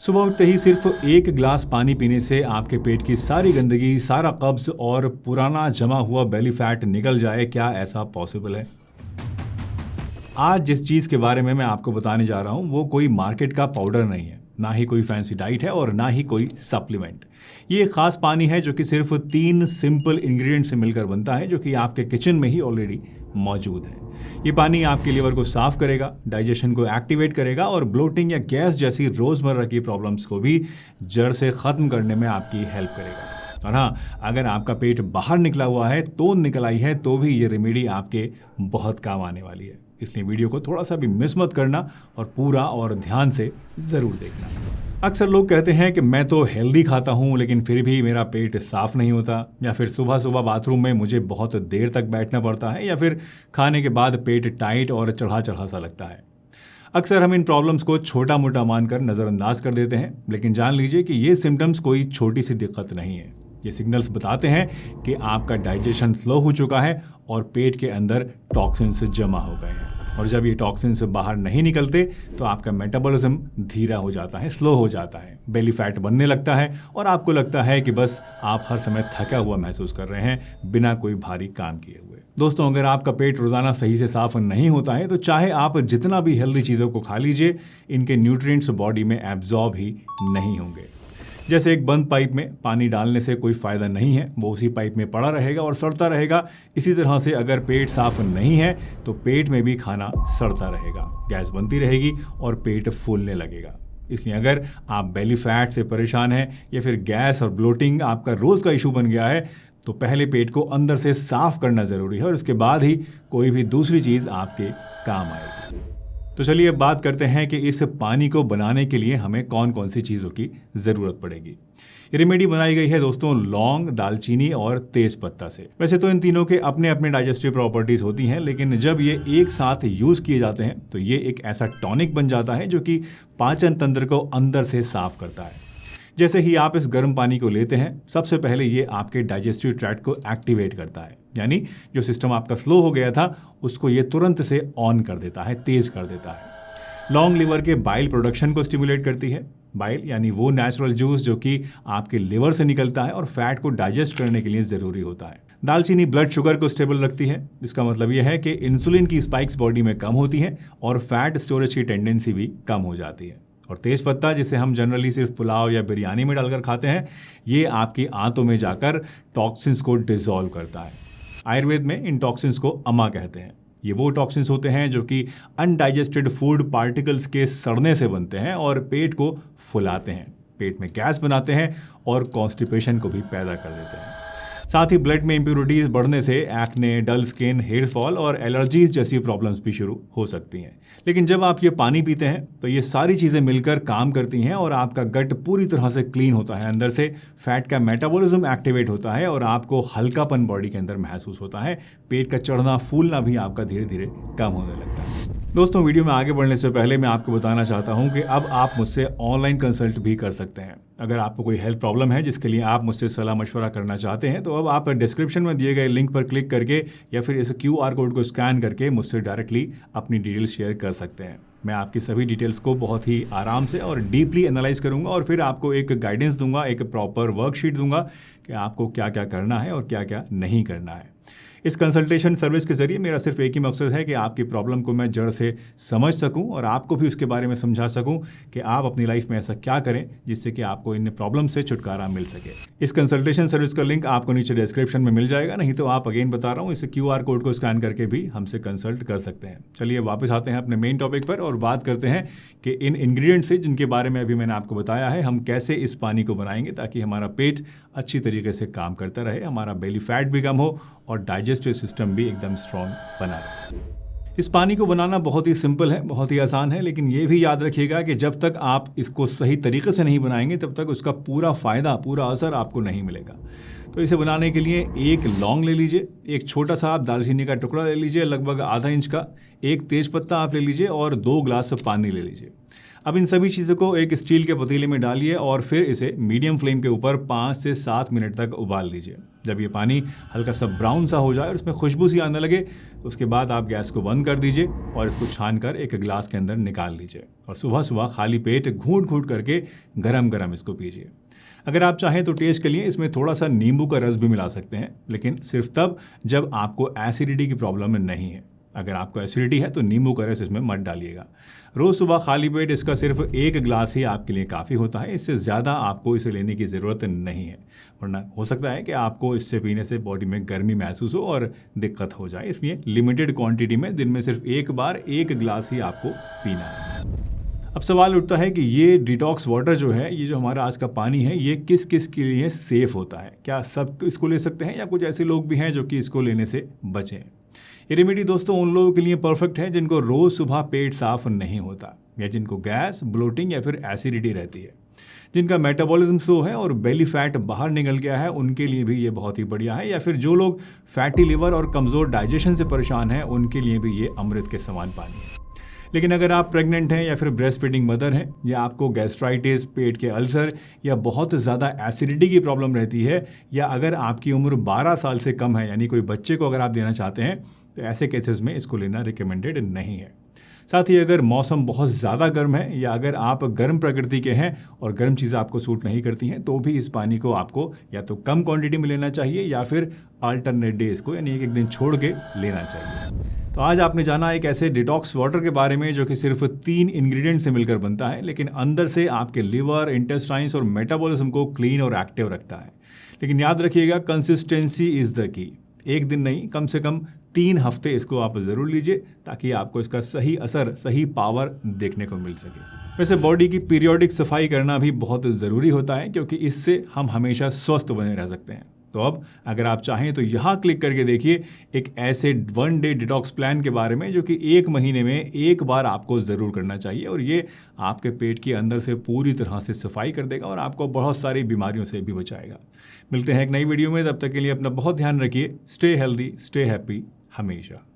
सुबह उठते ही सिर्फ एक गिलास पानी पीने से आपके पेट की सारी गंदगी, सारा कब्ज और पुराना जमा हुआ बेली फैट निकल जाए, क्या ऐसा पॉसिबल है? आज जिस चीज़ के बारे में मैं आपको बताने जा रहा हूँ वो कोई मार्केट का पाउडर नहीं है, ना ही कोई फैंसी डाइट है और ना ही कोई सप्लीमेंट। ये एक खास पानी है जो कि सिर्फ 3 सिंपल इंग्रेडिएंट से मिलकर बनता है, जो कि आपके किचन में ही ऑलरेडी मौजूद है। ये पानी आपके लिवर को साफ करेगा, डाइजेशन को एक्टिवेट करेगा और ब्लोटिंग या गैस जैसी रोज़मर्रा की प्रॉब्लम्स को भी जड़ से ख़त्म करने में आपकी हेल्प करेगा। और हाँ, अगर आपका पेट बाहर निकला हुआ है, तो निकल आई है, तो भी ये रेमेडी आपके बहुत काम आने वाली है। इसलिए वीडियो को थोड़ा सा भी मिस मत करना और पूरा और ध्यान से ज़रूर देखना। अक्सर लोग कहते हैं कि मैं तो हेल्दी खाता हूँ लेकिन फिर भी मेरा पेट साफ नहीं होता, या फिर सुबह सुबह बाथरूम में मुझे बहुत देर तक बैठना पड़ता है, या फिर खाने के बाद पेट टाइट और चढ़ा चढ़ा सा लगता है। अक्सर हम इन प्रॉब्लम्स को छोटा मोटा मानकर नज़रअंदाज कर देते हैं, लेकिन जान लीजिए कि ये सिम्टम्स कोई छोटी सी दिक्कत नहीं है। ये सिग्नल्स बताते हैं कि आपका डाइजेशन स्लो हो चुका है और पेट के अंदर टॉक्सिन्स जमा हो गए हैं। और जब ये टॉक्सिन्स बाहर नहीं निकलते तो आपका मेटाबॉलिज्म धीरा हो जाता है, स्लो हो जाता है, बेली फैट बनने लगता है और आपको लगता है कि बस आप हर समय थका हुआ महसूस कर रहे हैं बिना कोई भारी काम किए हुए। दोस्तों, अगर आपका पेट रोजाना सही से साफ नहीं होता है तो चाहे आप जितना भी हेल्दी चीज़ों को खा लीजिए, इनके न्यूट्रिएंट्स बॉडी में एब्जॉर्ब ही नहीं होंगे। जैसे एक बंद पाइप में पानी डालने से कोई फ़ायदा नहीं है, वो उसी पाइप में पड़ा रहेगा और सड़ता रहेगा। इसी तरह से अगर पेट साफ नहीं है तो पेट में भी खाना सड़ता रहेगा, गैस बनती रहेगी और पेट फूलने लगेगा। इसलिए अगर आप बेली फैट से परेशान हैं या फिर गैस और ब्लोटिंग आपका रोज़ का इशू बन गया है, तो पहले पेट को अंदर से साफ करना ज़रूरी है और उसके बाद ही कोई भी दूसरी चीज़ आपके काम आएगी। तो चलिए अब बात करते हैं कि इस पानी को बनाने के लिए हमें कौन कौन सी चीज़ों की ज़रूरत पड़ेगी। ये रेमेडी बनाई गई है दोस्तों लौंग, दालचीनी और तेज पत्ता से। वैसे तो इन तीनों के अपने अपने डाइजेस्टिव प्रॉपर्टीज़ होती हैं, लेकिन जब ये एक साथ यूज़ किए जाते हैं तो ये एक ऐसा टॉनिक बन जाता है जो कि पाचन तंत्र को अंदर से साफ करता है। जैसे ही आप इस गर्म पानी को लेते हैं, सबसे पहले ये आपके डाइजेस्टिव ट्रैक्ट को एक्टिवेट करता है, यानी जो सिस्टम आपका स्लो हो गया था उसको ये तुरंत से ऑन कर देता है, तेज कर देता है। लौंग लिवर के बाइल प्रोडक्शन को स्टिमुलेट करती है। बाइल यानी वो नेचुरल जूस जो कि आपके लिवर से निकलता है और फैट को डाइजेस्ट करने के लिए ज़रूरी होता है। दालचीनी ब्लड शुगर को स्टेबल रखती है। इसका मतलब यह है कि इंसुलिन की स्पाइक्स बॉडी में कम होती हैं और फैट स्टोरेज की टेंडेंसी भी कम हो जाती है। और तेज पत्ता, जिसे हम जनरली सिर्फ पुलाव या बिरयानी में डालकर खाते हैं, ये आपकी आंतों में जाकर टॉक्सिन्स को डिसॉल्व करता है। आयुर्वेद में इन टॉक्सिन्स को अमा कहते हैं। ये वो टॉक्सिन्स होते हैं जो कि अनडाइजेस्टेड फूड पार्टिकल्स के सड़ने से बनते हैं और पेट को फुलाते हैं, पेट में गैस बनाते हैं और कॉन्स्टिपेशन को भी पैदा कर देते हैं। साथ ही ब्लड में इम्प्योरिटीज़ बढ़ने से acne, dull skin, hair fall और एलर्जीज जैसी प्रॉब्लम्स भी शुरू हो सकती हैं। लेकिन जब आप ये पानी पीते हैं तो ये सारी चीज़ें मिलकर काम करती हैं और आपका गट पूरी तरह से क्लीन होता है। अंदर से फैट का मेटाबॉलिज्म एक्टिवेट होता है और आपको हल्कापन बॉडी के अंदर महसूस होता है। पेट का चढ़ना फूलना भी आपका धीरे धीरे कम होने लगता है। दोस्तों, वीडियो में आगे बढ़ने से पहले मैं आपको बताना चाहता हूँ कि अब आप मुझसे ऑनलाइन कंसल्ट भी कर सकते हैं। अगर आपको कोई हेल्थ प्रॉब्लम है जिसके लिए आप मुझसे सलाह मशवरा करना चाहते हैं, तो अब आप डिस्क्रिप्शन में दिए गए लिंक पर क्लिक करके या फिर इस QR कोड को स्कैन करके मुझसे डायरेक्टली अपनी डिटेल्स शेयर कर सकते हैं। मैं आपकी सभी डिटेल्स को बहुत ही आराम से और डीपली एनालाइज करूंगा और फिर आपको एक गाइडेंस दूंगा, एक प्रॉपर वर्कशीट दूंगा कि आपको क्या क्या करना है और क्या क्या नहीं करना है। इस कंसल्टेशन सर्विस के जरिए मेरा सिर्फ एक ही मकसद है कि आपकी प्रॉब्लम को मैं जड़ से समझ सकूं और आपको भी उसके बारे में समझा सकूं कि आप अपनी लाइफ में ऐसा क्या करें जिससे कि आपको इन प्रॉब्लम से छुटकारा मिल सके। इस कंसल्टेशन सर्विस का लिंक आपको नीचे डिस्क्रिप्शन में मिल जाएगा, नहीं तो आप अगेन बता रहा हूँ, इस QR कोड को स्कैन करके भी हमसे कंसल्ट कर सकते हैं। चलिए वापस आते हैं अपने मेन टॉपिक पर और बात करते हैं कि इन इंग्रेडिएंट्स से, जिनके बारे में अभी मैंने आपको बताया है, हम कैसे इस पानी को बनाएंगे ताकि हमारा पेट अच्छी तरीके से काम करता रहे, हमारा बेली फैट भी कम हो और डाइजेस्टिव सिस्टम भी एकदम स्ट्रॉन्ग बना रहे। इस पानी को बनाना बहुत ही सिंपल है, बहुत ही आसान है, लेकिन ये भी याद रखिएगा कि जब तक आप इसको सही तरीके से नहीं बनाएंगे तब तक उसका पूरा फ़ायदा, पूरा असर आपको नहीं मिलेगा। तो इसे बनाने के लिए एक लौंग ले लीजिए, एक छोटा सा आप दालचीनी का टुकड़ा ले लीजिए लगभग आधा इंच का, एक तेज पत्ता आप ले लीजिए और 2 गिलास पानी ले लीजिए। अब इन सभी चीज़ों को एक स्टील के पतीले में डालिए और फिर इसे मीडियम फ्लेम के ऊपर 5 से 7 मिनट तक उबाल लीजिए। जब ये पानी हल्का सा ब्राउन सा हो जाए और उसमें खुशबू सी आने लगे, उसके बाद आप गैस को बंद कर दीजिए और इसको छान कर एक गिलास के अंदर निकाल लीजिए और सुबह सुबह खाली पेट घूंट घूंट करके गरम गरम इसको पीजिए। अगर आप चाहें तो टेस्ट के लिए इसमें थोड़ा सा नींबू का रस भी मिला सकते हैं, लेकिन सिर्फ तब जब आपको एसिडिटी की प्रॉब्लम नहीं है। अगर आपको एसिडिटी है तो नींबू का रस इसमें मत डालिएगा। रोज़ सुबह खाली पेट इसका सिर्फ 1 गिलास ही आपके लिए काफ़ी होता है, इससे ज़्यादा आपको इसे लेने की ज़रूरत नहीं है, वरना हो सकता है कि आपको इससे पीने से बॉडी में गर्मी महसूस हो और दिक्कत हो जाए। इसलिए लिमिटेड क्वांटिटी में दिन में सिर्फ एक बार 1 गिलास ही आपको पीना है। अब सवाल उठता है कि ये डिटॉक्स वाटर जो है, ये जो हमारा आज का पानी है, ये किस किस के लिए सेफ़ होता है? क्या सब इसको ले सकते हैं या कुछ ऐसे लोग भी हैं जो कि इसको लेने से बचें? ये रेमेडी दोस्तों उन लोगों के लिए परफेक्ट है जिनको रोज़ सुबह पेट साफ नहीं होता, या जिनको गैस, ब्लोटिंग या फिर एसिडिटी रहती है, जिनका मेटाबॉलिज्म स्लो है और बेली फैट बाहर निकल गया है, उनके लिए भी ये बहुत ही बढ़िया है। या फिर जो लोग फैटी लिवर और कमज़ोर डाइजेशन से परेशान हैं, उनके लिए भी ये अमृत के समान पानी है। लेकिन अगर आप प्रेग्नेंट हैं या फिर ब्रेस्ट फीडिंग मदर हैं, या आपको गैस्ट्राइटिस, पेट के अल्सर या बहुत ज़्यादा एसिडिटी की प्रॉब्लम रहती है, या अगर आपकी उम्र 12 साल से कम है, यानी कोई बच्चे को अगर आप देना चाहते हैं, तो ऐसे केसेस में इसको लेना रिकमेंडेड नहीं है। साथ ही अगर मौसम बहुत ज़्यादा गर्म है या अगर आप गर्म प्रकृति के हैं और गर्म चीज़ें आपको सूट नहीं करती हैं, तो भी इस पानी को आपको या तो कम क्वांटिटी में लेना चाहिए या फिर अल्टरनेट डेज को, यानी एक दिन छोड़ के लेना चाहिए। तो आज आपने जाना एक ऐसे डिटॉक्स वाटर के बारे में जो कि सिर्फ 3 इंग्रेडिएंट से मिलकर बनता है, लेकिन अंदर से आपके लिवर, इंटेस्टाइन्स और मेटाबॉलिज्म को क्लीन और एक्टिव रखता है। लेकिन याद रखिएगा, कंसिस्टेंसी इज़ द की। एक दिन नहीं, कम से कम 3 हफ्ते इसको आप ज़रूर लीजिए, ताकि आपको इसका सही असर, सही पावर देखने को मिल सके। वैसे बॉडी की पीरियोडिक सफाई करना भी बहुत ज़रूरी होता है, क्योंकि इससे हम हमेशा स्वस्थ बने रह सकते हैं। तो अब अगर आप चाहें तो यहाँ क्लिक करके देखिए एक ऐसे 1 डे डिटॉक्स प्लान के बारे में जो कि 1 महीने में 1 बार आपको ज़रूर करना चाहिए, और ये आपके पेट के अंदर से पूरी तरह से सफाई कर देगा और आपको बहुत सारी बीमारियों से भी बचाएगा। मिलते हैं एक नई वीडियो में, तब तक के लिए अपना बहुत ध्यान रखिए। स्टे हेल्दी, स्टे हैप्पी हमेशा।